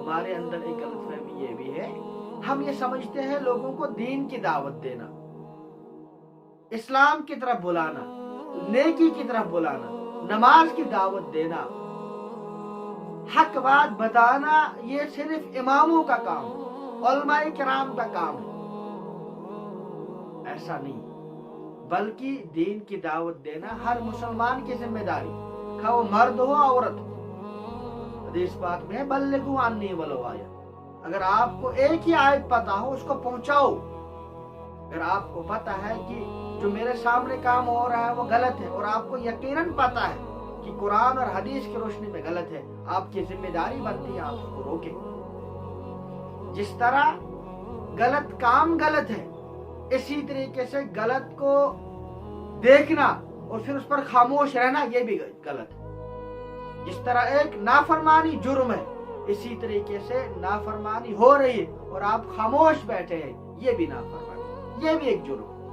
ہمارے اندر ایک غلط فہمی یہ بھی ہے، ہم یہ سمجھتے ہیں لوگوں کو دین کی دعوت دینا، اسلام کی طرف بلانا، نیکی کی طرف بلانا، نماز کی دعوت دینا، حق بات بتانا، یہ صرف اماموں کا کام ہے، علماء کرام کا کام ہے۔ ایسا نہیں، بلکہ دین کی دعوت دینا ہر مسلمان کی ذمہ داری، خواہ وہ مرد ہو عورت ہو۔ حدیث پاک میں بلغوا عنی ولو آیہ، اگر آپ کو ایک ہی آیت پتا ہو اس کو پہنچاؤ۔ اگر آپ کو پتا ہے کہ جو میرے سامنے کام ہو رہا ہے وہ غلط ہے، اور آپ کو یقیناً پتا ہے کہ قرآن اور حدیث کی روشنی میں غلط ہے، آپ کی ذمہ داری بنتی ہے آپ اس کو روکیں۔ جس طرح غلط کام غلط ہے، اسی طریقے سے غلط کو دیکھنا اور پھر اس پر خاموش رہنا یہ بھی غلط ہے۔ جس طرح ایک نافرمانی جرم ہے، اسی طریقے سے نافرمانی ہو رہی ہے اور آپ خاموش بیٹھے ہیں، یہ بھی نافرمانی، یہ بھی ایک جرم ہے۔